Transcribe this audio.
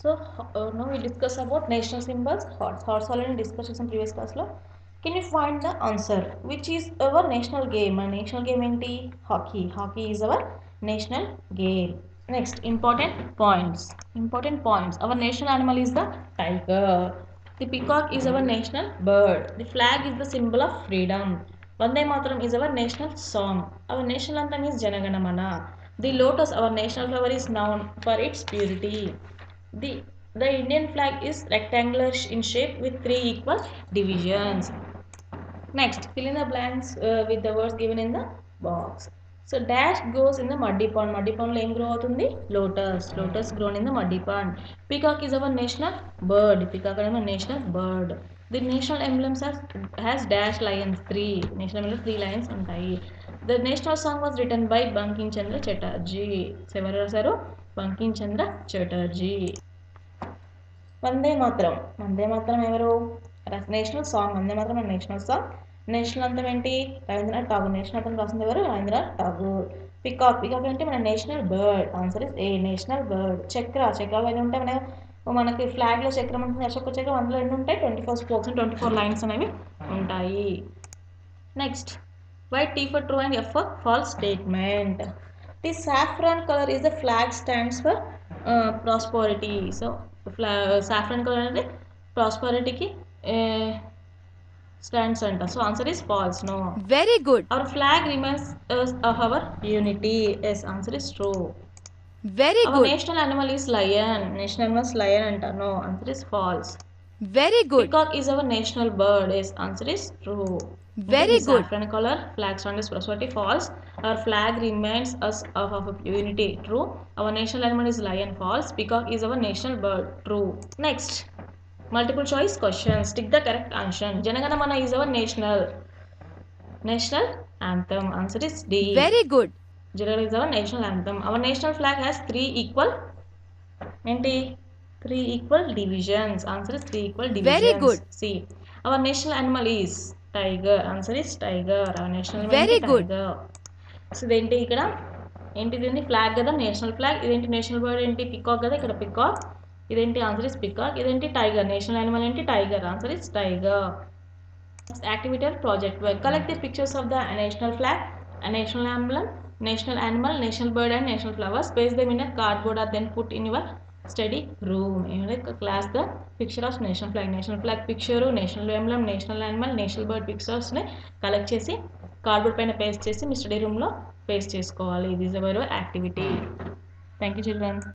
So now we discuss about national symbols. Horse already discussed in previous class lo. Can you find the answer? Which is our national game? Our national game enti hockey. Hockey is our national game. Next, important points. Important points. Our national animal is the tiger. The peacock is our national bird. The flag is the symbol of freedom. Vande Mataram is our national song. Our national anthem is Jana Gana Mana. The lotus, our national flower, is known for its purity. The Indian flag is rectangular in shape with 3 equal divisions. Next, fill in the blanks with the words given in the box. So dash goes in the muddy pond. Muddy pond lo em grow avutundi? Lotus. Lotus grown in the muddy pond. Peacock is our national bird. Peacock is our national bird. The national emblems has dash lions 3. National emblem 3 lions ఉంటాయి. The national song was written by Bankim Chandra Chatterjee. ఎవరు రాశారు? Bankim Chandra Chatterjee. Vande Mataram. Vande Mataram ఎవరు? National song. Vande Mataram and national song. National అంతం ఏంటి? Rabindranath Tagore. National అంతం రాసింది ఎవరు? Rabindranath Tagore. Peacock. Peacock అంటే మన national bird. Answer is a national bird. చక్ర. చక్రాలు ఎన్ని ఉంటాయి? మనకి ఫ్లాగ్లో చక్రం ఉంటుంది. అశోక చక్రం. అందులో ఎన్ని ఉంటాయి? 24 స్పోక్స్ అండ్ 24 లైన్స్ అనేవి ఉంటాయి. Next, write T for true and F for false statement. The saffron color is the flag stands for prosperity. So saffron color అనేది ప్రాస్పరిటీకి stands అంట. So answer is false. No. Very good. Our flag reminds us of our unity. Yes, answer is true. Very Our good. national animal is lion. National animal is lion అంట. No, answer is false. Very good. Peacock is our national bird. Yes, answer is true. Very good. Saffron color, flag stand is prosperity. False. Our flag reminds us of our unity. True. Our national animal is lion. False. Peacock is our national bird. True. Next, multiple choice questions. Tick the correct answer. Jana Gana Mana is our national anthem. Answer is D. Very good. Jana Gana is our national anthem. Our national flag has 3 equal divisions. Answer is 3 equal divisions. Very good. C. Our national animal is tiger. Answer is tiger. Our national animal Very is good. tiger. So ఇదేంటి? ఇక్కడ ఏంటిది? Flag కదా, national flag. ఇదేంటి? National bird ఏంటి? Peacock కదా, ఇక్కడ peacock. ఇదేంటి? Answer is peacock. ఇదేంటి? టైగర్. నేషనల్ యానిమల్ ఏంటి? Tiger. Answer is tiger. Activity or project work. Collect the pictures of the national flag, a national emblem, national animal, national bird and national flowers. Paste them in a cardboard or then put in your study room. Class the picture of national flag picture, national emblem, national animal, national bird pictures ని collect చేసి cardboard పైన paste చేసి మీ study రూమ్లో paste చేసుకోవాలి. ఇది is our activity. Thank you children.